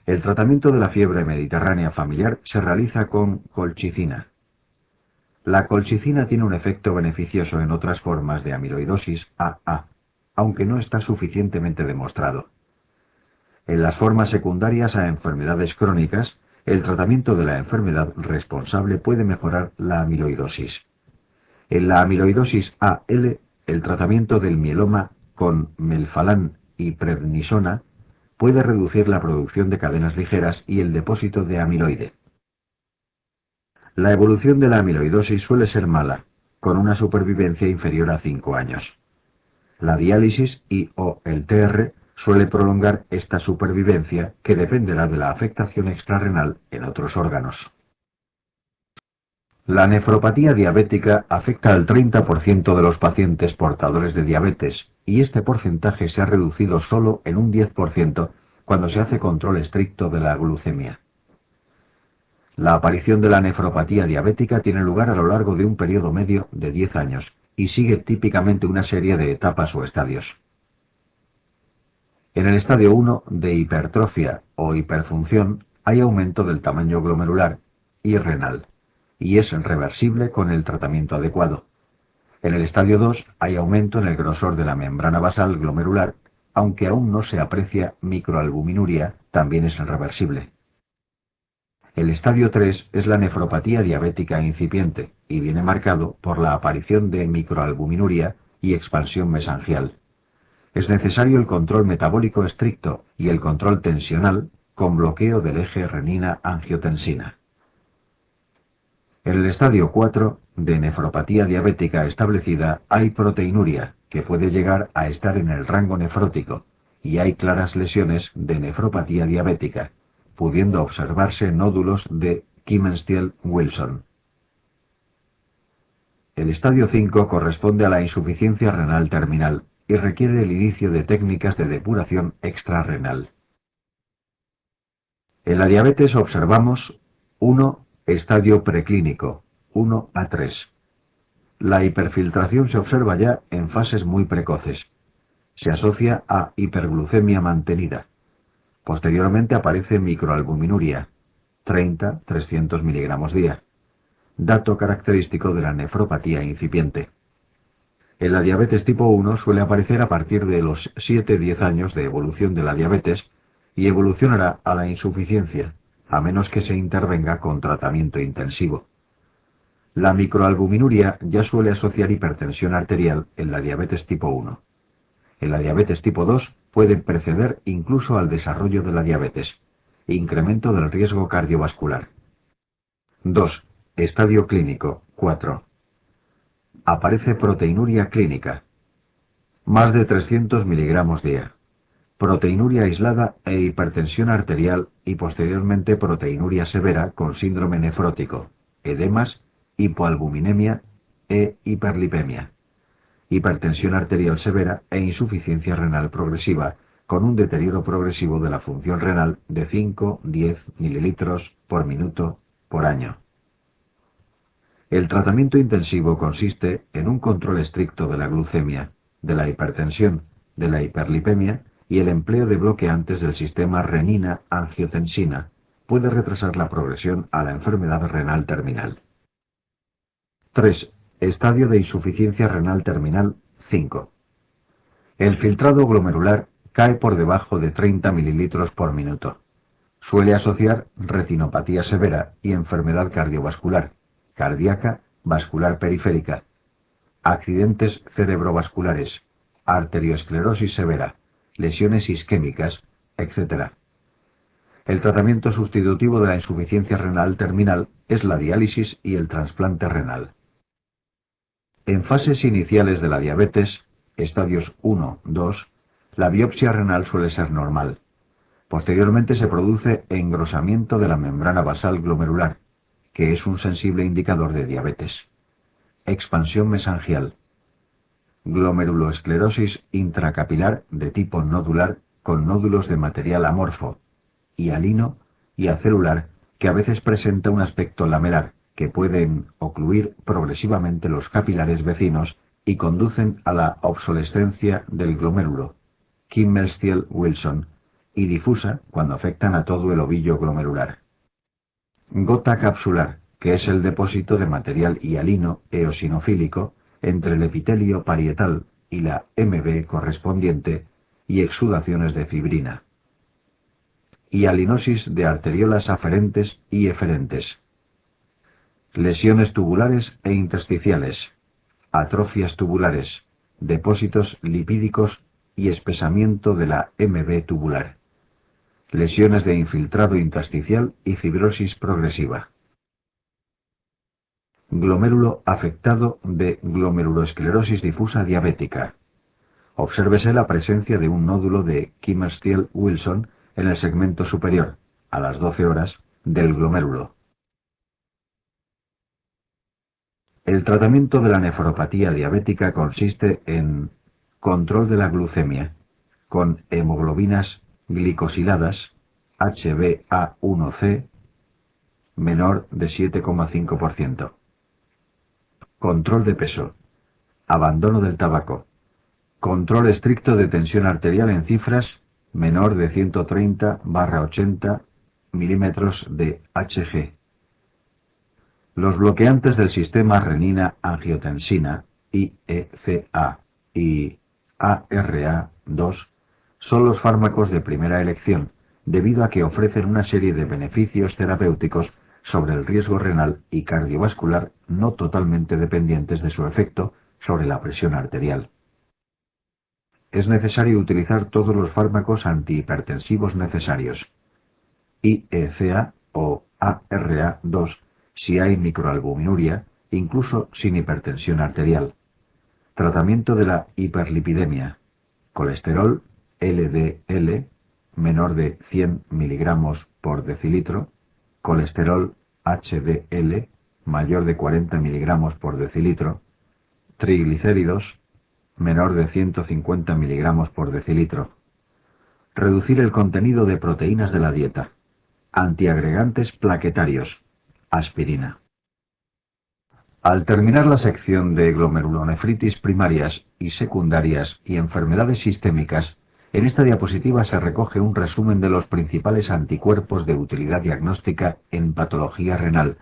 El tratamiento de la fiebre mediterránea familiar se realiza con colchicina. La colchicina tiene un efecto beneficioso en otras formas de amiloidosis AA, aunque no está suficientemente demostrado. En las formas secundarias a enfermedades crónicas, el tratamiento de la enfermedad responsable puede mejorar la amiloidosis. En la amiloidosis AL, el tratamiento del mieloma con melfalán y prednisona puede reducir la producción de cadenas ligeras y el depósito de amiloide. La evolución de la amiloidosis suele ser mala, con una supervivencia inferior a 5 años. La diálisis y/o el TR suele prolongar esta supervivencia, que dependerá de la afectación extrarrenal en otros órganos. La nefropatía diabética afecta al 30% de los pacientes portadores de diabetes, y este porcentaje se ha reducido solo en un 10% cuando se hace control estricto de la glucemia. La aparición de la nefropatía diabética tiene lugar a lo largo de un periodo medio de 10 años y sigue típicamente una serie de etapas o estadios. En el estadio 1 de hipertrofia o hiperfunción hay aumento del tamaño glomerular y renal, y es reversible con el tratamiento adecuado. En el estadio 2 hay aumento en el grosor de la membrana basal glomerular, aunque aún no se aprecia microalbuminuria, también es reversible. El estadio 3 es la nefropatía diabética incipiente y viene marcado por la aparición de microalbuminuria y expansión mesangial. Es necesario el control metabólico estricto y el control tensional con bloqueo del eje renina-angiotensina. En el estadio 4 de nefropatía diabética establecida hay proteinuria, que puede llegar a estar en el rango nefrótico, y hay claras lesiones de nefropatía diabética, pudiendo observarse nódulos de Kimenstiel-Wilson. El estadio 5 corresponde a la insuficiencia renal terminal y requiere el inicio de técnicas de depuración extrarrenal. En la diabetes observamos 1. Estadio preclínico, 1 a 3. La hiperfiltración se observa ya en fases muy precoces. Se asocia a hiperglucemia mantenida. Posteriormente aparece microalbuminuria, 30-300 miligramos día, dato característico de la nefropatía incipiente. En la diabetes tipo 1 suele aparecer a partir de los 7-10 años de evolución de la diabetes y evolucionará a la insuficiencia, a menos que se intervenga con tratamiento intensivo. La microalbuminuria ya suele asociar hipertensión arterial en la diabetes tipo 1. En la diabetes tipo 2 puede preceder incluso al desarrollo de la diabetes, incremento del riesgo cardiovascular. 2. Estadio clínico, 4. Aparece proteinuria clínica, más de 300 miligramos día, proteinuria aislada e hipertensión arterial y posteriormente proteinuria severa con síndrome nefrótico, edemas, hipoalbuminemia e hiperlipemia, hipertensión arterial severa e insuficiencia renal progresiva con un deterioro progresivo de la función renal de 5-10 mililitros por minuto por año. El tratamiento intensivo consiste en un control estricto de la glucemia, de la hipertensión, de la hiperlipemia y el empleo de bloqueantes del sistema renina-angiotensina. Puede retrasar la progresión a la enfermedad renal terminal. 3. Estadio de insuficiencia renal terminal 5. El filtrado glomerular cae por debajo de 30 mililitros por minuto. Suele asociar retinopatía severa y enfermedad cardiovascular, cardíaca, vascular periférica, accidentes cerebrovasculares, arteriosclerosis severa, lesiones isquémicas, etc. El tratamiento sustitutivo de la insuficiencia renal terminal es la diálisis y el trasplante renal. En fases iniciales de la diabetes, estadios 1-2, la biopsia renal suele ser normal. Posteriormente se produce engrosamiento de la membrana basal glomerular, que es un sensible indicador de diabetes. Expansión mesangial. Glomeruloesclerosis intracapilar de tipo nodular con nódulos de material amorfo, hialino y acelular, que a veces presenta un aspecto lamelar, que pueden ocluir progresivamente los capilares vecinos y conducen a la obsolescencia del glomérulo, Kimmel-Stiel-Wilson, y difusa cuando afectan a todo el ovillo glomerular. Gota capsular, que es el depósito de material hialino eosinofílico entre el epitelio parietal y la MB correspondiente y exudaciones de fibrina. Hialinosis de arteriolas aferentes y eferentes. Lesiones tubulares e intersticiales. Atrofias tubulares, depósitos lipídicos y espesamiento de la MB tubular. Lesiones de infiltrado intersticial y fibrosis progresiva. Glomérulo afectado de glomerulosclerosis difusa diabética. Obsérvese la presencia de un nódulo de Kimmerstiel-Wilson en el segmento superior, a las 12 horas, del glomérulo. El tratamiento de la nefropatía diabética consiste en control de la glucemia, con hemoglobinas glicosiladas HbA1c menor de 7,5%. Control de peso. Abandono del tabaco. Control estricto de tensión arterial en cifras menor de 130/80 milímetros de Hg. Los bloqueantes del sistema renina-angiotensina, IECA y ARA2, son los fármacos de primera elección, debido a que ofrecen una serie de beneficios terapéuticos sobre el riesgo renal y cardiovascular no totalmente dependientes de su efecto sobre la presión arterial. Es necesario utilizar todos los fármacos antihipertensivos necesarios, IECA o ARA2, si hay microalbuminuria, incluso sin hipertensión arterial. Tratamiento de la hiperlipidemia. Colesterol LDL menor de 100 miligramos por decilitro. Colesterol HDL mayor de 40 miligramos por decilitro. Triglicéridos menor de 150 miligramos por decilitro. Reducir el contenido de proteínas de la dieta. Antiagregantes plaquetarios. Aspirina. Al terminar la sección de glomerulonefritis primarias y secundarias y enfermedades sistémicas, en esta diapositiva se recoge un resumen de los principales anticuerpos de utilidad diagnóstica en patología renal,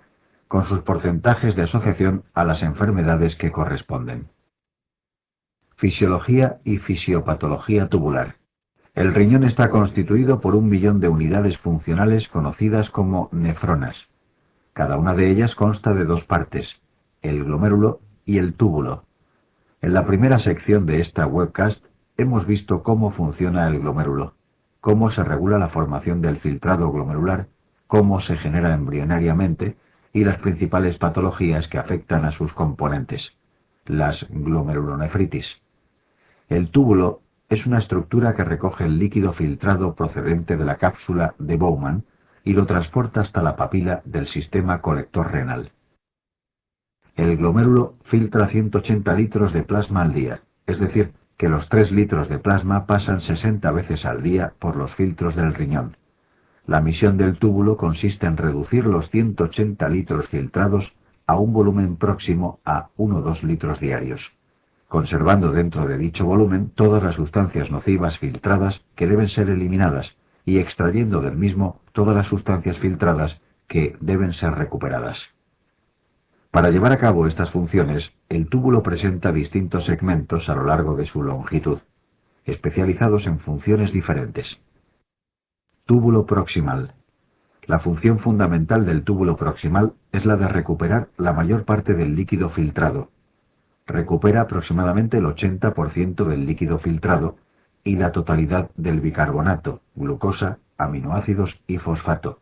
con sus porcentajes de asociación a las enfermedades que corresponden. Fisiología y fisiopatología tubular. El riñón está constituido por 1 millón de unidades funcionales conocidas como nefronas. Cada una de ellas consta de 2 partes, el glomérulo y el túbulo. En la primera sección de esta webcast hemos visto cómo funciona el glomérulo, cómo se regula la formación del filtrado glomerular, cómo se genera embrionariamente y las principales patologías que afectan a sus componentes, las glomerulonefritis. El túbulo es una estructura que recoge el líquido filtrado procedente de la cápsula de Bowman y lo transporta hasta la papila del sistema colector renal. El glomérulo filtra 180 litros de plasma al día, es decir, que los 3 litros de plasma pasan 60 veces al día por los filtros del riñón. La misión del túbulo consiste en reducir los 180 litros filtrados a un volumen próximo a 1 o 2 litros diarios, conservando dentro de dicho volumen todas las sustancias nocivas filtradas que deben ser eliminadas y extrayendo del mismo todas las sustancias filtradas que deben ser recuperadas. Para llevar a cabo estas funciones, el túbulo presenta distintos segmentos a lo largo de su longitud, especializados en funciones diferentes. Túbulo proximal. La función fundamental del túbulo proximal es la de recuperar la mayor parte del líquido filtrado. Recupera aproximadamente el 80% del líquido filtrado y la totalidad del bicarbonato, glucosa, aminoácidos y fosfato.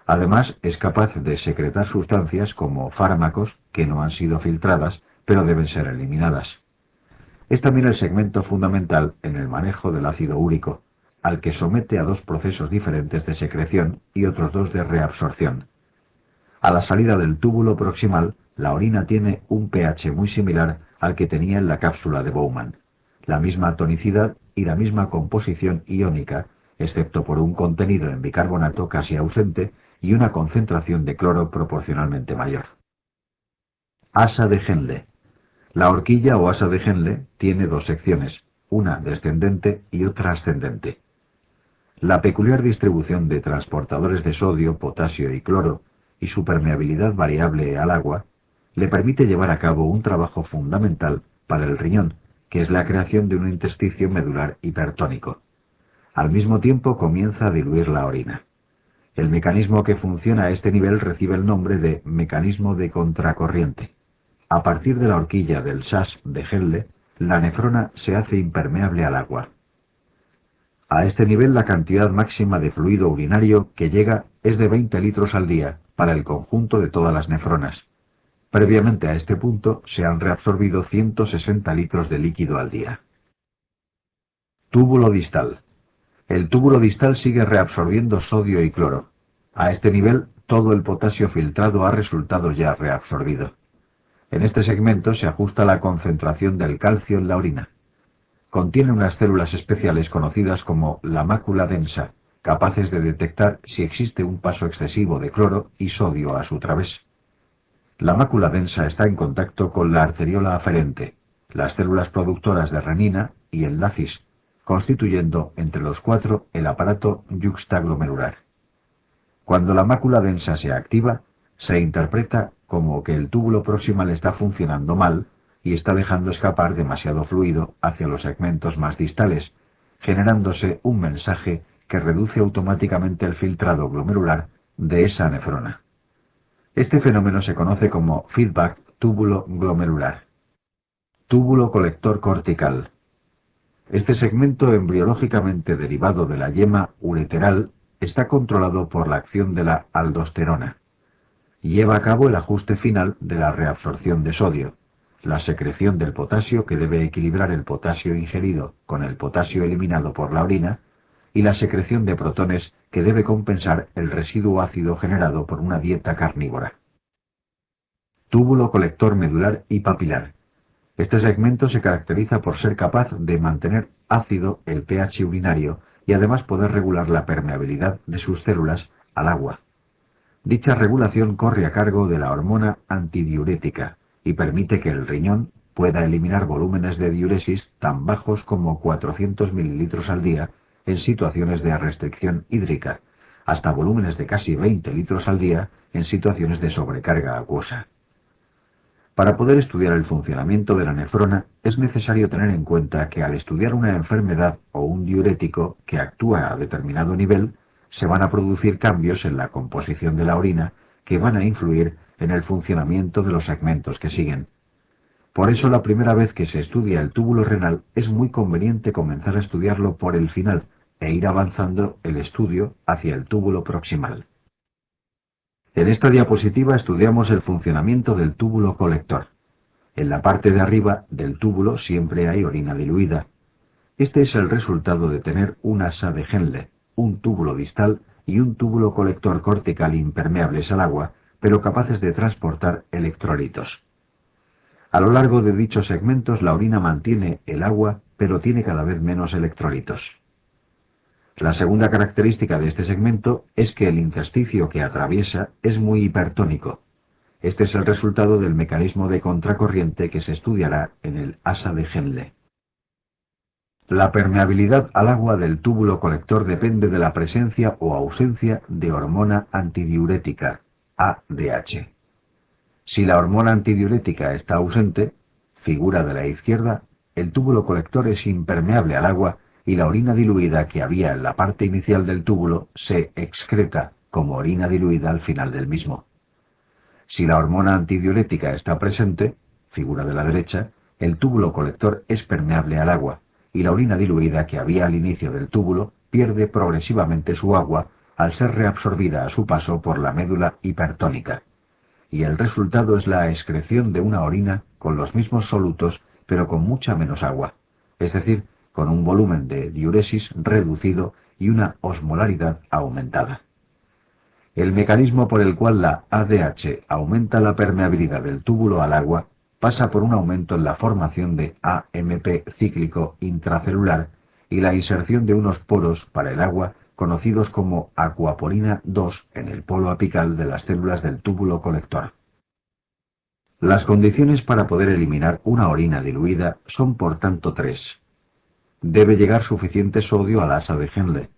Además, es capaz de secretar sustancias como fármacos que no han sido filtradas, pero deben ser eliminadas. Es también el segmento fundamental en el manejo del ácido úrico, al que somete a 2 procesos diferentes de secreción y otros 2 de reabsorción. A la salida del túbulo proximal, la orina tiene un pH muy similar al que tenía en la cápsula de Bowman, la misma tonicidad y la misma composición iónica, excepto por un contenido en bicarbonato casi ausente y una concentración de cloro proporcionalmente mayor. Asa de Henle. La horquilla o asa de Henle tiene 2 secciones, una descendente y otra ascendente. La peculiar distribución de transportadores de sodio, potasio y cloro y su permeabilidad variable al agua le permite llevar a cabo un trabajo fundamental para el riñón, que es la creación de un intersticio medular hipertónico. Al mismo tiempo comienza a diluir la orina. El mecanismo que funciona a este nivel recibe el nombre de mecanismo de contracorriente. A partir de la horquilla del SAS de Henle, la nefrona se hace impermeable al agua. A este nivel la cantidad máxima de fluido urinario que llega es de 20 litros al día para el conjunto de todas las nefronas. Previamente a este punto se han reabsorbido 160 litros de líquido al día. Túbulo distal. El túbulo distal sigue reabsorbiendo sodio y cloro. A este nivel, todo el potasio filtrado ha resultado ya reabsorbido. En este segmento se ajusta la concentración del calcio en la orina. Contiene unas células especiales conocidas como la mácula densa, capaces de detectar si existe un paso excesivo de cloro y sodio a su través. La mácula densa está en contacto con la arteriola aferente, las células productoras de renina y el lacis, constituyendo entre los cuatro el aparato yuxtaglomerular. Cuando la mácula densa se activa, se interpreta como que el túbulo proximal está funcionando mal y está dejando escapar demasiado fluido hacia los segmentos más distales, generándose un mensaje que reduce automáticamente el filtrado glomerular de esa nefrona. Este fenómeno se conoce como feedback túbulo glomerular. Túbulo colector cortical. Este segmento embriológicamente derivado de la yema ureteral está controlado por la acción de la aldosterona. Lleva a cabo el ajuste final de la reabsorción de sodio, la secreción del potasio que debe equilibrar el potasio ingerido con el potasio eliminado por la orina y la secreción de protones que debe compensar el residuo ácido generado por una dieta carnívora. Túbulo colector medular y papilar. Este segmento se caracteriza por ser capaz de mantener ácido el pH urinario y además poder regular la permeabilidad de sus células al agua. Dicha regulación corre a cargo de la hormona antidiurética y permite que el riñón pueda eliminar volúmenes de diuresis tan bajos como 400 mililitros al día en situaciones de restricción hídrica, hasta volúmenes de casi 20 litros al día en situaciones de sobrecarga acuosa. Para poder estudiar el funcionamiento de la nefrona es necesario tener en cuenta que al estudiar una enfermedad o un diurético que actúa a determinado nivel, se van a producir cambios en la composición de la orina que van a influir en el funcionamiento de los segmentos que siguen. Por eso la primera vez que se estudia el túbulo renal es muy conveniente comenzar a estudiarlo por el final e ir avanzando el estudio hacia el túbulo proximal. En esta diapositiva estudiamos el funcionamiento del túbulo colector. En la parte de arriba del túbulo siempre hay orina diluida. Este es el resultado de tener un asa de Henle, un túbulo distal y un túbulo colector cortical impermeables al agua, pero capaces de transportar electrolitos. A lo largo de dichos segmentos la orina mantiene el agua, pero tiene cada vez menos electrolitos. La segunda característica de este segmento es que el intersticio que atraviesa es muy hipertónico. Este es el resultado del mecanismo de contracorriente que se estudiará en el asa de Henle. La permeabilidad al agua del túbulo colector depende de la presencia o ausencia de hormona antidiurética, ADH. Si la hormona antidiurética está ausente, figura de la izquierda, el túbulo colector es impermeable al agua y la orina diluida que había en la parte inicial del túbulo se excreta como orina diluida al final del mismo. Si la hormona antidiurética está presente, figura de la derecha, el túbulo colector es permeable al agua y la orina diluida que había al inicio del túbulo pierde progresivamente su agua al ser reabsorbida a su paso por la médula hipertónica. Y el resultado es la excreción de una orina con los mismos solutos pero con mucha menos agua, es decir, con un volumen de diuresis reducido y una osmolaridad aumentada. El mecanismo por el cual la ADH aumenta la permeabilidad del túbulo al agua pasa por un aumento en la formación de AMP cíclico intracelular y la inserción de unos poros para el agua conocidos como acuaporina 2 en el polo apical de las células del túbulo colector. Las condiciones para poder eliminar una orina diluida son por tanto tres. Debe llegar suficiente sodio al asa de Henle.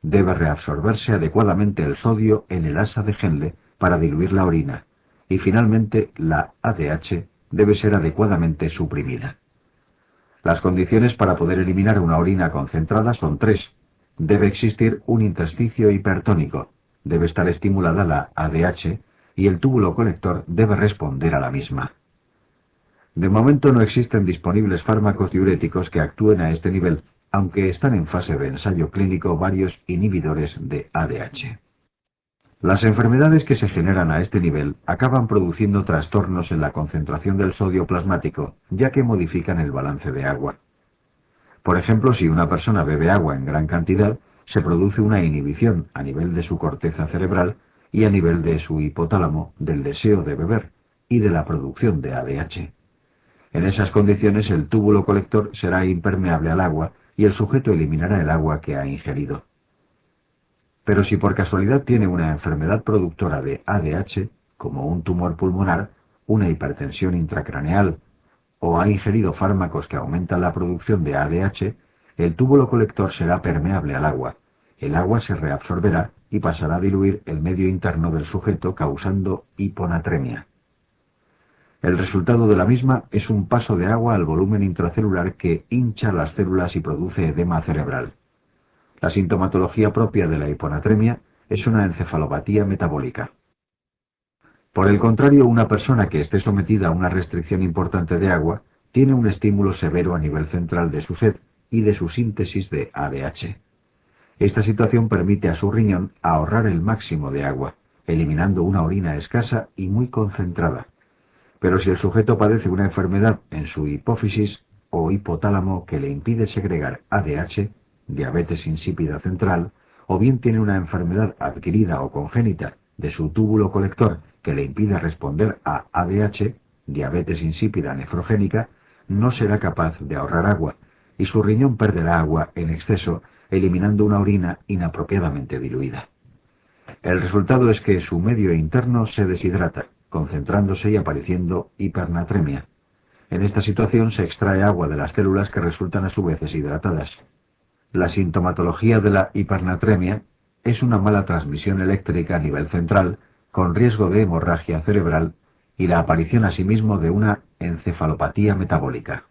Debe reabsorberse adecuadamente el sodio en el asa de Henle para diluir la orina. Y finalmente, la ADH debe ser adecuadamente suprimida. Las condiciones para poder eliminar una orina concentrada son tres. Debe existir un intersticio hipertónico, debe estar estimulada la ADH y el túbulo colector debe responder a la misma. De momento no existen disponibles fármacos diuréticos que actúen a este nivel, aunque están en fase de ensayo clínico varios inhibidores de ADH. Las enfermedades que se generan a este nivel acaban produciendo trastornos en la concentración del sodio plasmático, ya que modifican el balance de agua. Por ejemplo, si una persona bebe agua en gran cantidad, se produce una inhibición a nivel de su corteza cerebral y a nivel de su hipotálamo del deseo de beber y de la producción de ADH. En esas condiciones el túbulo colector será impermeable al agua y el sujeto eliminará el agua que ha ingerido. Pero si por casualidad tiene una enfermedad productora de ADH, como un tumor pulmonar, una hipertensión intracraneal, o ha ingerido fármacos que aumentan la producción de ADH, el túbulo colector será permeable al agua. El agua se reabsorberá y pasará a diluir el medio interno del sujeto causando hiponatremia. El resultado de la misma es un paso de agua al volumen intracelular que hincha las células y produce edema cerebral. La sintomatología propia de la hiponatremia es una encefalopatía metabólica. Por el contrario, una persona que esté sometida a una restricción importante de agua tiene un estímulo severo a nivel central de su sed y de su síntesis de ADH. Esta situación permite a su riñón ahorrar el máximo de agua, eliminando una orina escasa y muy concentrada. Pero si el sujeto padece una enfermedad en su hipófisis o hipotálamo que le impide segregar ADH, diabetes insípida central, o bien tiene una enfermedad adquirida o congénita de su túbulo colector que le impide responder a ADH, diabetes insípida nefrogénica, no será capaz de ahorrar agua y su riñón perderá agua en exceso, eliminando una orina inapropiadamente diluida. El resultado es que su medio interno se deshidrata, concentrándose y apareciendo hipernatremia. En esta situación se extrae agua de las células que resultan a su vez deshidratadas. La sintomatología de la hipernatremia es una mala transmisión eléctrica a nivel central, con riesgo de hemorragia cerebral y la aparición asimismo de una encefalopatía metabólica.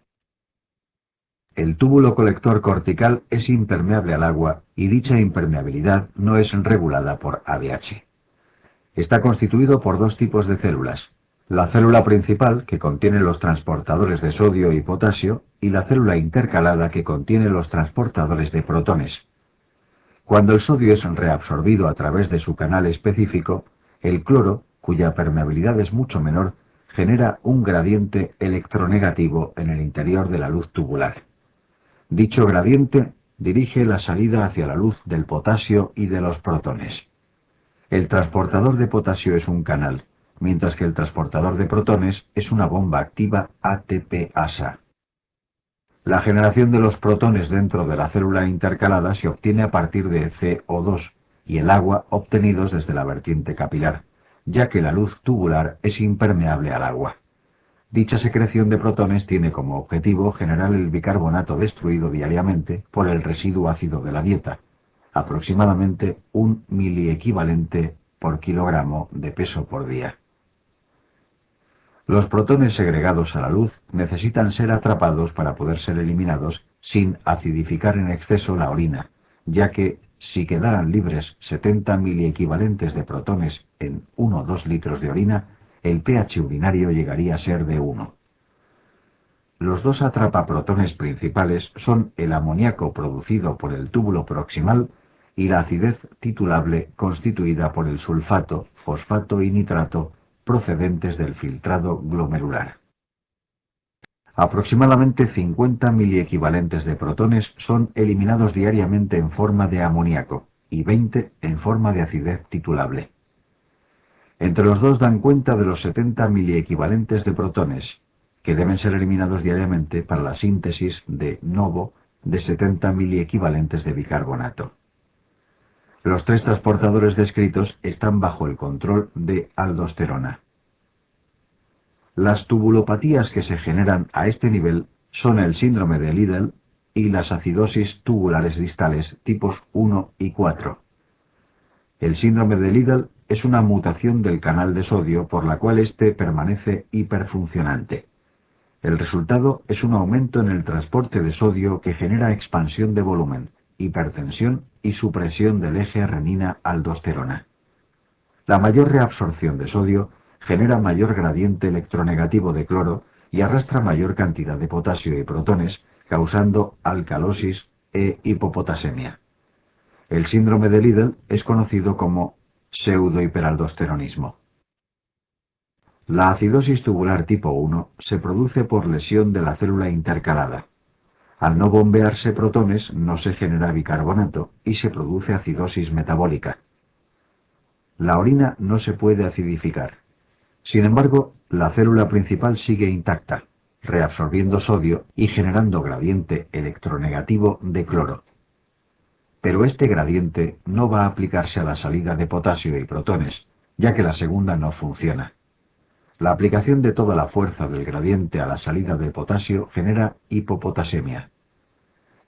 El túbulo colector cortical es impermeable al agua y dicha impermeabilidad no es regulada por ADH. Está constituido por dos tipos de células: la célula principal, que contiene los transportadores de sodio y potasio, y la célula intercalada, que contiene los transportadores de protones. Cuando el sodio es reabsorbido a través de su canal específico, el cloro, cuya permeabilidad es mucho menor, genera un gradiente electronegativo en el interior de la luz tubular. Dicho gradiente dirige la salida hacia la luz del potasio y de los protones. El transportador de potasio es un canal, mientras que el transportador de protones es una bomba activa ATP-ASA. La generación de los protones dentro de la célula intercalada se obtiene a partir de CO2 y el agua obtenidos desde la vertiente capilar, ya que la luz tubular es impermeable al agua. Dicha secreción de protones tiene como objetivo generar el bicarbonato destruido diariamente por el residuo ácido de la dieta, aproximadamente 1 miliequivalente por kilogramo de peso por día. Los protones segregados a la luz necesitan ser atrapados para poder ser eliminados sin acidificar en exceso la orina, ya que si quedaran libres 70 miliequivalentes de protones en 1 o 2 litros de orina, el pH urinario llegaría a ser de 1. Los dos atrapaprotones principales son el amoníaco producido por el túbulo proximal y la acidez titulable constituida por el sulfato, fosfato y nitrato procedentes del filtrado glomerular. Aproximadamente 50 miliequivalentes de protones son eliminados diariamente en forma de amoníaco y 20 en forma de acidez titulable. Entre los dos dan cuenta de los 70 miliequivalentes de protones, que deben ser eliminados diariamente para la síntesis de novo de 70 miliequivalentes de bicarbonato. Los tres transportadores descritos están bajo el control de aldosterona. Las tubulopatías que se generan a este nivel son el síndrome de Liddle, y las acidosis tubulares distales tipos 1 y 4. El síndrome de Liddle es una mutación del canal de sodio por la cual éste permanece hiperfuncionante. El resultado es un aumento en el transporte de sodio que genera expansión de volumen, hipertensión y supresión del eje renina-aldosterona. La mayor reabsorción de sodio genera mayor gradiente electronegativo de cloro y arrastra mayor cantidad de potasio y protones, causando alcalosis e hipopotasemia. El síndrome de Liddle es conocido como pseudohiperaldosteronismo. La acidosis tubular tipo 1 se produce por lesión de la célula intercalada. Al no bombearse protones no se genera bicarbonato y se produce acidosis metabólica. La orina no se puede acidificar. Sin embargo, la célula principal sigue intacta, reabsorbiendo sodio y generando gradiente electronegativo de cloro. Pero este gradiente no va a aplicarse a la salida de potasio y protones, ya que la segunda no funciona. La aplicación de toda la fuerza del gradiente a la salida de potasio genera hipopotasemia.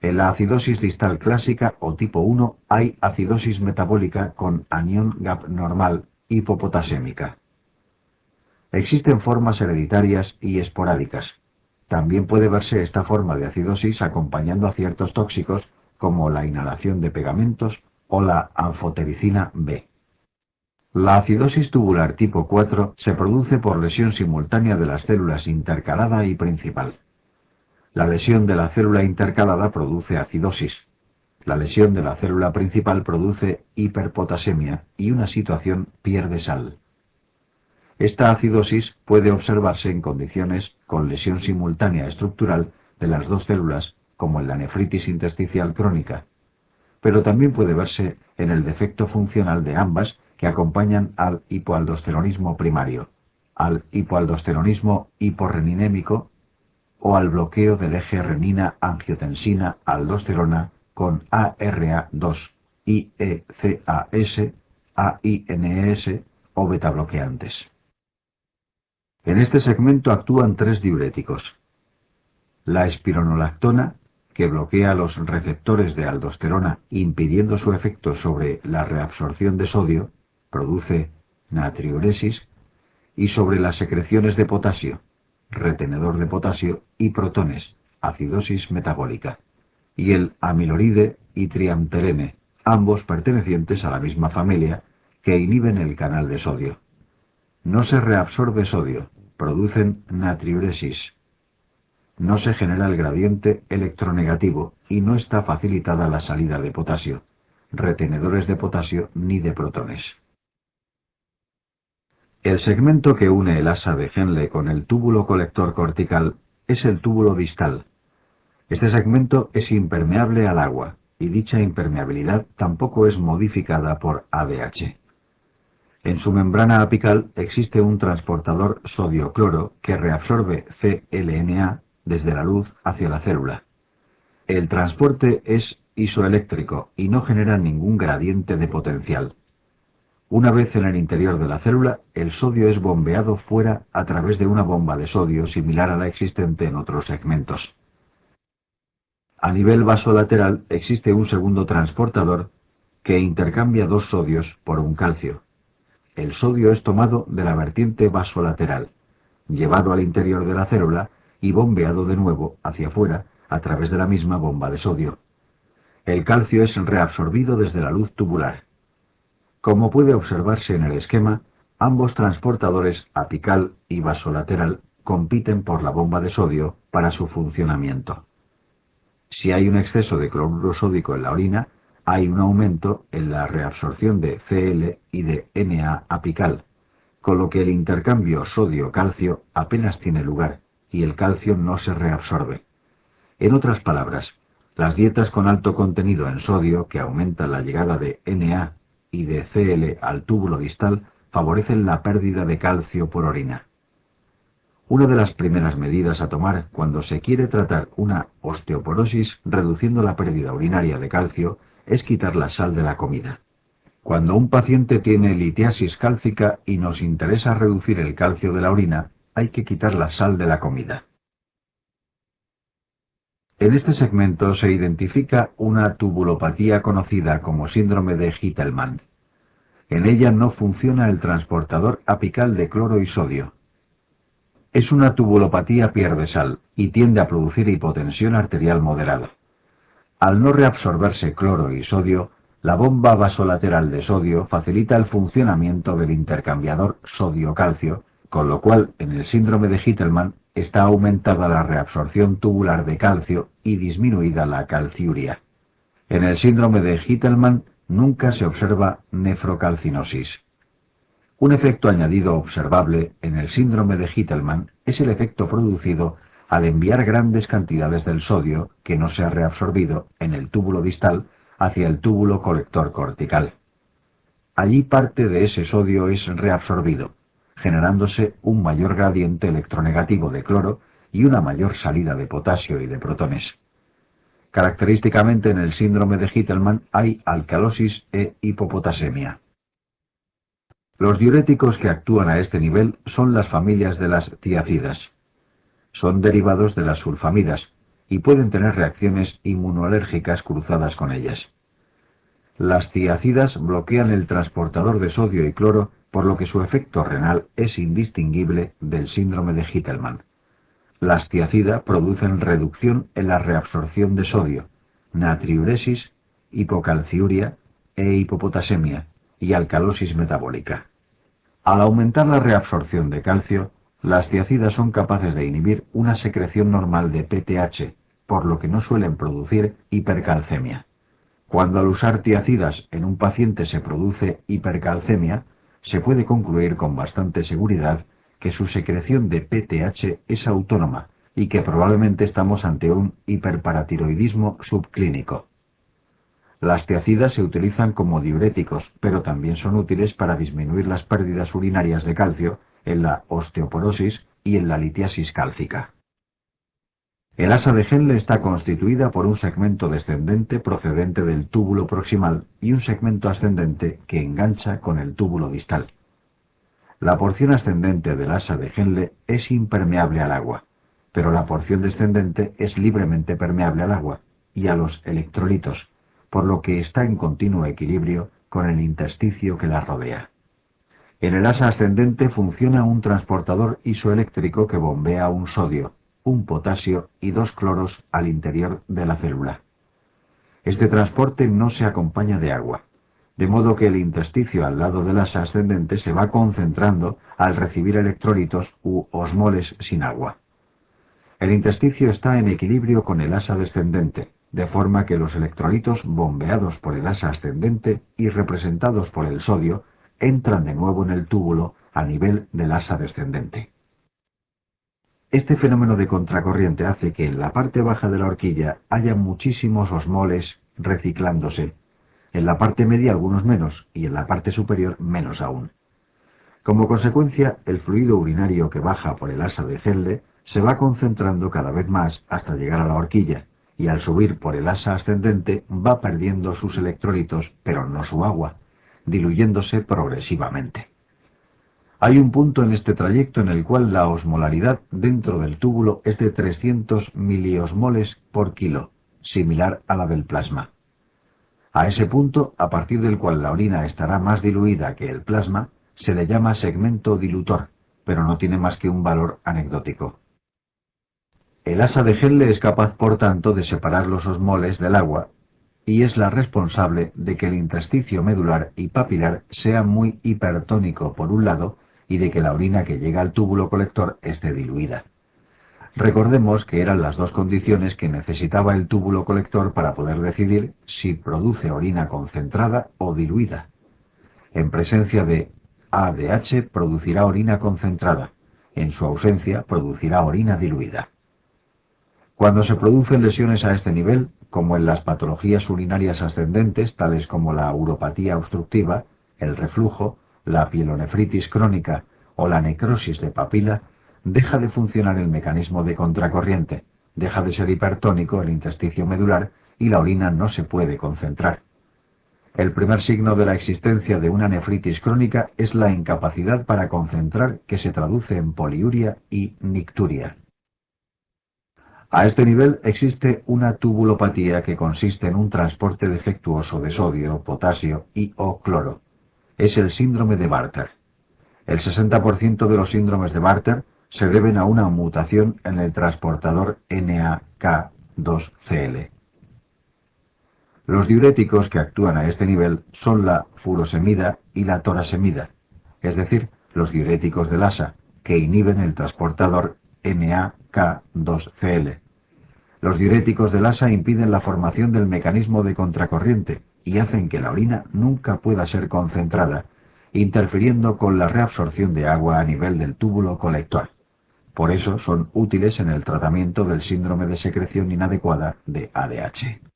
En la acidosis distal clásica o tipo 1 hay acidosis metabólica con anión gap normal hipopotasémica. Existen formas hereditarias y esporádicas. También puede verse esta forma de acidosis acompañando a ciertos tóxicos como la inhalación de pegamentos o la anfotericina B. La acidosis tubular tipo 4 se produce por lesión simultánea de las células intercalada y principal. La lesión de la célula intercalada produce acidosis. La lesión de la célula principal produce hiperpotasemia y una situación pierde sal. Esta acidosis puede observarse en condiciones con lesión simultánea estructural de las dos células, como en la nefritis intersticial crónica, pero también puede verse en el defecto funcional de ambas que acompañan al hipoaldosteronismo primario, al hipoaldosteronismo hiporreninémico o al bloqueo del eje renina-angiotensina-aldosterona con ARA2, IECAS, AINES o betabloqueantes. En este segmento actúan tres diuréticos. La espironolactona, que bloquea los receptores de aldosterona impidiendo su efecto sobre la reabsorción de sodio, produce natriuresis, y sobre las secreciones de potasio, retenedor de potasio y protones, acidosis metabólica, y el amiloride y triamterene, ambos pertenecientes a la misma familia, que inhiben el canal de sodio. No se reabsorbe sodio, producen natriuresis. No se genera el gradiente electronegativo y no está facilitada la salida de potasio, retenedores de potasio ni de protones. El segmento que une el asa de Henle con el túbulo colector cortical es el túbulo distal. Este segmento es impermeable al agua y dicha impermeabilidad tampoco es modificada por ADH. En su membrana apical existe un transportador sodio-cloro que reabsorbe CLNA desde la luz hacia la célula. El transporte es isoeléctrico y no genera ningún gradiente de potencial. Una vez en el interior de la célula, el sodio es bombeado fuera a través de una bomba de sodio similar a la existente en otros segmentos. A nivel vasolateral existe un segundo transportador que intercambia dos sodios por un calcio. El sodio es tomado de la vertiente vasolateral, llevado al interior de la célula y bombeado de nuevo hacia afuera a través de la misma bomba de sodio. El calcio es reabsorbido desde la luz tubular. Como puede observarse en el esquema, ambos transportadores apical y vasolateral compiten por la bomba de sodio para su funcionamiento. Si hay un exceso de cloruro sódico en la orina, hay un aumento en la reabsorción de Cl y de Na apical, con lo que el intercambio sodio-calcio apenas tiene lugar y el calcio no se reabsorbe. En otras palabras, las dietas con alto contenido en sodio que aumentan la llegada de Na y de Cl al túbulo distal favorecen la pérdida de calcio por orina. Una de las primeras medidas a tomar cuando se quiere tratar una osteoporosis reduciendo la pérdida urinaria de calcio es quitar la sal de la comida. Cuando un paciente tiene litiasis cálcica y nos interesa reducir el calcio de la orina, hay que quitar la sal de la comida. En este segmento se identifica una tubulopatía conocida como síndrome de Gitelman. En ella no funciona el transportador apical de cloro y sodio. Es una tubulopatía pierde-sal y tiende a producir hipotensión arterial moderada. Al no reabsorberse cloro y sodio, la bomba vasolateral de sodio facilita el funcionamiento del intercambiador sodio-calcio, con lo cual en el síndrome de Gitelman está aumentada la reabsorción tubular de calcio y disminuida la calciuria. En el síndrome de Gitelman nunca se observa nefrocalcinosis. Un efecto añadido observable en el síndrome de Gitelman es el efecto producido al enviar grandes cantidades del sodio que no se ha reabsorbido en el túbulo distal hacia el túbulo colector cortical. Allí parte de ese sodio es reabsorbido, generándose un mayor gradiente electronegativo de cloro y una mayor salida de potasio y de protones. Característicamente en el síndrome de Gitelman hay alcalosis e hipopotasemia. Los diuréticos que actúan a este nivel son las familias de las tiacidas. Son derivados de las sulfamidas y pueden tener reacciones inmunoalérgicas cruzadas con ellas. Las tiacidas bloquean el transportador de sodio y cloro, por lo que su efecto renal es indistinguible del síndrome de Gitelman. Las tiacidas producen reducción en la reabsorción de sodio, natriuresis, hipocalciuria e hipopotasemia y alcalosis metabólica. Al aumentar la reabsorción de calcio, las tiacidas son capaces de inhibir una secreción normal de PTH, por lo que no suelen producir hipercalcemia. Cuando al usar tiacidas en un paciente se produce hipercalcemia, se puede concluir con bastante seguridad que su secreción de PTH es autónoma y que probablemente estamos ante un hiperparatiroidismo subclínico. Las tiacidas se utilizan como diuréticos, pero también son útiles para disminuir las pérdidas urinarias de calcio en la osteoporosis y en la litiasis cálcica. El asa de Henle está constituida por un segmento descendente procedente del túbulo proximal y un segmento ascendente que engancha con el túbulo distal. La porción ascendente del asa de Henle es impermeable al agua, pero la porción descendente es libremente permeable al agua y a los electrolitos, por lo que está en continuo equilibrio con el intersticio que la rodea. En el asa ascendente funciona un transportador isoeléctrico que bombea un sodio, un potasio y dos cloros al interior de la célula. Este transporte no se acompaña de agua, de modo que el intersticio al lado del asa ascendente se va concentrando al recibir electrolitos u osmoles sin agua. El intersticio está en equilibrio con el asa descendente, de forma que los electrolitos bombeados por el asa ascendente y representados por el sodio entran de nuevo en el túbulo a nivel del asa descendente. Este fenómeno de contracorriente hace que en la parte baja de la horquilla haya muchísimos osmoles reciclándose, en la parte media algunos menos y en la parte superior menos aún. Como consecuencia, el fluido urinario que baja por el asa de Henle se va concentrando cada vez más hasta llegar a la horquilla, y al subir por el asa ascendente va perdiendo sus electrolitos, pero no su agua, diluyéndose progresivamente. Hay un punto en este trayecto en el cual la osmolaridad dentro del túbulo es de 300 miliosmoles por kilo, similar a la del plasma. A ese punto, a partir del cual la orina estará más diluida que el plasma, se le llama segmento dilutor, pero no tiene más que un valor anecdótico. El asa de Henle es capaz, por tanto, de separar los osmoles del agua y es la responsable de que el intersticio medular y papilar sea muy hipertónico por un lado y de que la orina que llega al túbulo colector esté diluida. Recordemos que eran las dos condiciones que necesitaba el túbulo colector para poder decidir si produce orina concentrada o diluida. En presencia de ADH producirá orina concentrada, en su ausencia producirá orina diluida. Cuando se producen lesiones a este nivel, como en las patologías urinarias ascendentes, tales como la uropatía obstructiva, el reflujo, la pielonefritis crónica o la necrosis de papila, deja de funcionar el mecanismo de contracorriente, deja de ser hipertónico el intersticio medular y la orina no se puede concentrar. El primer signo de la existencia de una nefritis crónica es la incapacidad para concentrar, que se traduce en poliuria y nicturia. A este nivel existe una tubulopatía que consiste en un transporte defectuoso de sodio, potasio y o cloro. Es el síndrome de Bartter. El 60% de los síndromes de Bartter se deben a una mutación en el transportador NAK2Cl. Los diuréticos que actúan a este nivel son la furosemida y la torasemida, es decir, los diuréticos del ASA, que inhiben el transportador NAK2Cl. Los diuréticos del ASA impiden la formación del mecanismo de contracorriente y hacen que la orina nunca pueda ser concentrada, interfiriendo con la reabsorción de agua a nivel del túbulo colector. Por eso son útiles en el tratamiento del síndrome de secreción inadecuada de ADH.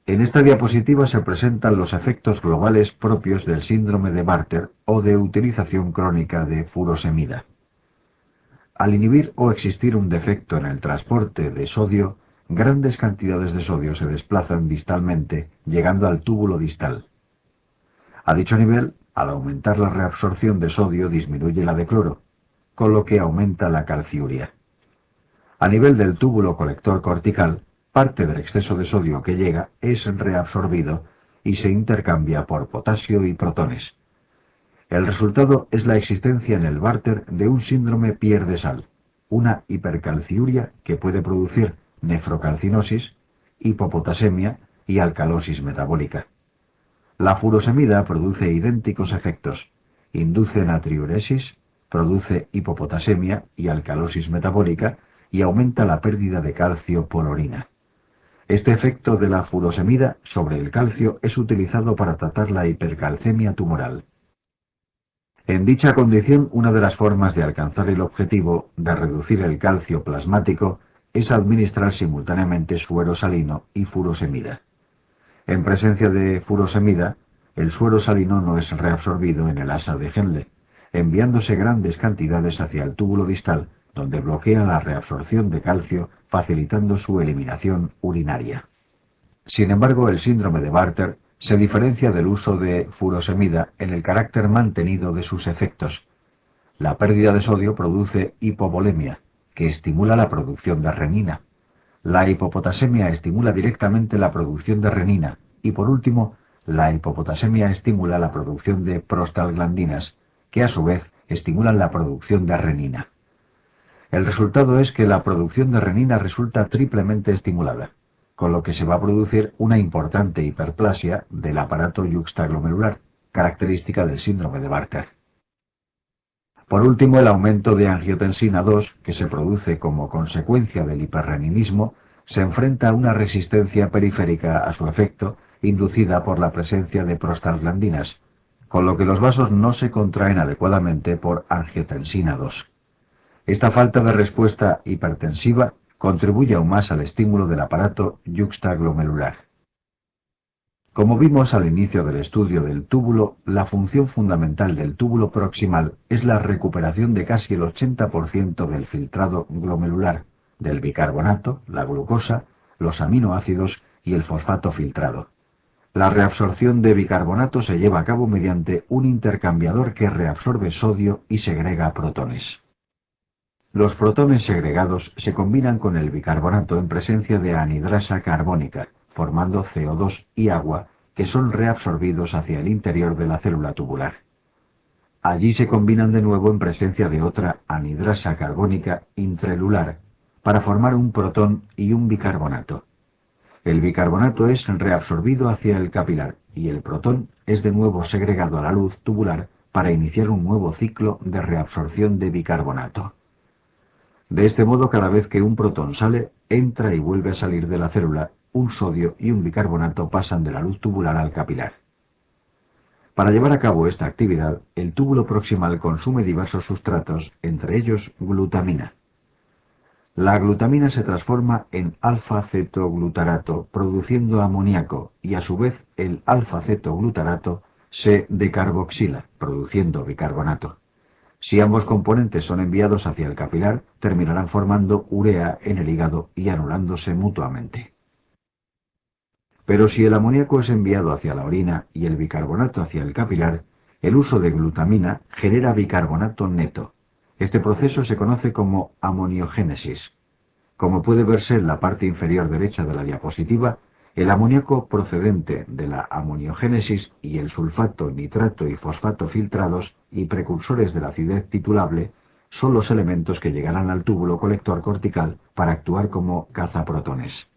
En esta diapositiva se presentan los efectos globales propios del síndrome de Bartter o de utilización crónica de furosemida. Al inhibir o existir un defecto en el transporte de sodio, grandes cantidades de sodio se desplazan distalmente, llegando al túbulo distal. A dicho nivel, al aumentar la reabsorción de sodio disminuye la de cloro, con lo que aumenta la calciuria. A nivel del túbulo colector cortical, parte del exceso de sodio que llega es reabsorbido y se intercambia por potasio y protones. El resultado es la existencia en el Bartter de un síndrome Pierre-de-Sal, una hipercalciuria que puede producir nefrocalcinosis, hipopotasemia y alcalosis metabólica. La furosemida produce idénticos efectos, induce natriuresis, produce hipopotasemia y alcalosis metabólica y aumenta la pérdida de calcio por orina. Este efecto de la furosemida sobre el calcio es utilizado para tratar la hipercalcemia tumoral. En dicha condición, una de las formas de alcanzar el objetivo de reducir el calcio plasmático es administrar simultáneamente suero salino y furosemida. En presencia de furosemida, el suero salino no es reabsorbido en el asa de Henle, enviándose grandes cantidades hacia el túbulo distal, donde bloquea la reabsorción de calcio, facilitando su eliminación urinaria. Sin embargo, el síndrome de Bartter se diferencia del uso de furosemida en el carácter mantenido de sus efectos. La pérdida de sodio produce hipovolemia, que estimula la producción de renina. La hipopotasemia estimula directamente la producción de renina y, por último, la hipopotasemia estimula la producción de prostaglandinas, que a su vez estimulan la producción de renina. El resultado es que la producción de renina resulta triplemente estimulada, con lo que se va a producir una importante hiperplasia del aparato yuxtaglomerular, característica del síndrome de Bartter. Por último, el aumento de angiotensina 2, que se produce como consecuencia del hiperreninismo, se enfrenta a una resistencia periférica a su efecto, inducida por la presencia de prostaglandinas, con lo que los vasos no se contraen adecuadamente por angiotensina 2. Esta falta de respuesta hipertensiva contribuye aún más al estímulo del aparato yuxtaglomerular. Como vimos al inicio del estudio del túbulo, la función fundamental del túbulo proximal es la recuperación de casi el 80% del filtrado glomerular, del bicarbonato, la glucosa, los aminoácidos y el fosfato filtrado. La reabsorción de bicarbonato se lleva a cabo mediante un intercambiador que reabsorbe sodio y segrega protones. Los protones segregados se combinan con el bicarbonato en presencia de anhidrasa carbónica, formando CO2 y agua, que son reabsorbidos hacia el interior de la célula tubular. Allí se combinan de nuevo en presencia de otra anhidrasa carbónica intrelular, para formar un protón y un bicarbonato. El bicarbonato es reabsorbido hacia el capilar y el protón es de nuevo segregado a la luz tubular para iniciar un nuevo ciclo de reabsorción de bicarbonato. De este modo, cada vez que un protón sale, entra y vuelve a salir de la célula, un sodio y un bicarbonato pasan de la luz tubular al capilar. Para llevar a cabo esta actividad, el túbulo proximal consume diversos sustratos, entre ellos glutamina. La glutamina se transforma en alfa-cetoglutarato, produciendo amoníaco, y a su vez el alfa-cetoglutarato se decarboxila, produciendo bicarbonato. Si ambos componentes son enviados hacia el capilar, terminarán formando urea en el hígado y anulándose mutuamente. Pero si el amoníaco es enviado hacia la orina y el bicarbonato hacia el capilar, el uso de glutamina genera bicarbonato neto. Este proceso se conoce como amoniogénesis. Como puede verse en la parte inferior derecha de la diapositiva, el amoníaco procedente de la amoniogénesis y el sulfato, nitrato y fosfato filtrados y precursores de la acidez titulable son los elementos que llegarán al túbulo colector cortical para actuar como cazaprotones.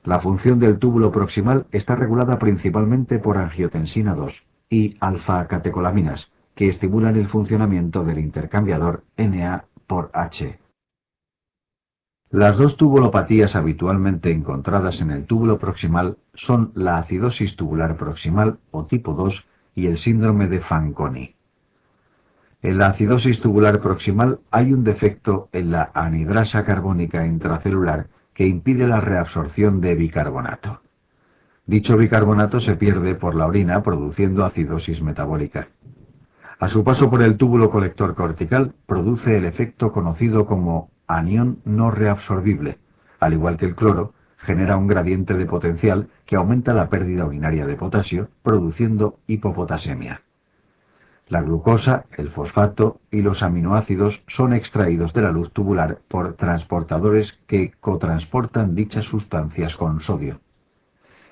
La función del túbulo proximal está regulada principalmente por angiotensina 2 y alfa-catecolaminas, que estimulan el funcionamiento del intercambiador Na por H. Las dos tubulopatías habitualmente encontradas en el túbulo proximal son la acidosis tubular proximal o tipo 2 y el síndrome de Fanconi. En la acidosis tubular proximal hay un defecto en la anhidrasa carbónica intracelular que impide la reabsorción de bicarbonato. Dicho bicarbonato se pierde por la orina produciendo acidosis metabólica. A su paso por el túbulo colector cortical produce el efecto conocido como anión no reabsorbible. Al igual que el cloro, genera un gradiente de potencial que aumenta la pérdida urinaria de potasio, produciendo hipopotasemia. La glucosa, el fosfato y los aminoácidos son extraídos de la luz tubular por transportadores que cotransportan dichas sustancias con sodio.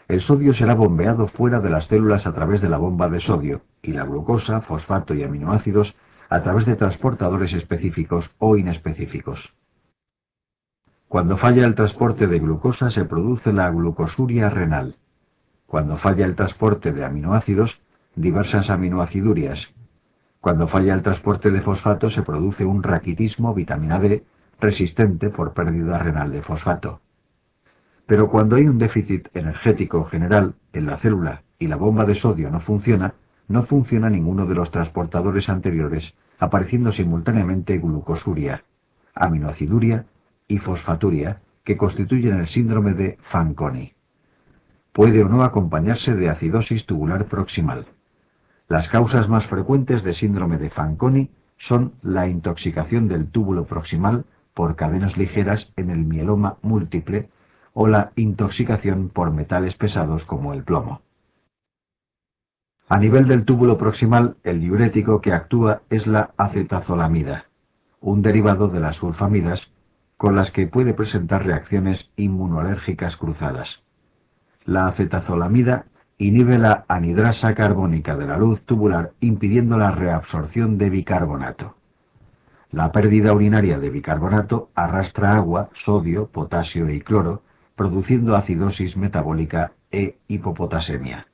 El sodio será bombeado fuera de las células a través de la bomba de sodio y la glucosa, fosfato y aminoácidos a través de transportadores específicos o inespecíficos. Cuando falla el transporte de glucosa se produce la glucosuria renal. Cuando falla el transporte de aminoácidos, diversas aminoacidurias. Cuando falla el transporte de fosfato se produce un raquitismo vitamina D resistente por pérdida renal de fosfato. Pero cuando hay un déficit energético general en la célula y la bomba de sodio no funciona ninguno de los transportadores anteriores, apareciendo simultáneamente glucosuria, aminoaciduria y fosfaturia, que constituyen el síndrome de Fanconi. Puede o no acompañarse de acidosis tubular proximal. Las causas más frecuentes de síndrome de Fanconi son la intoxicación del túbulo proximal por cadenas ligeras en el mieloma múltiple o la intoxicación por metales pesados como el plomo. A nivel del túbulo proximal, el diurético que actúa es la acetazolamida, un derivado de las sulfamidas, con las que puede presentar reacciones inmunoalérgicas cruzadas. La acetazolamida inhibe la anhidrasa carbónica de la luz tubular, impidiendo la reabsorción de bicarbonato. La pérdida urinaria de bicarbonato arrastra agua, sodio, potasio y cloro, produciendo acidosis metabólica e hipopotasemia.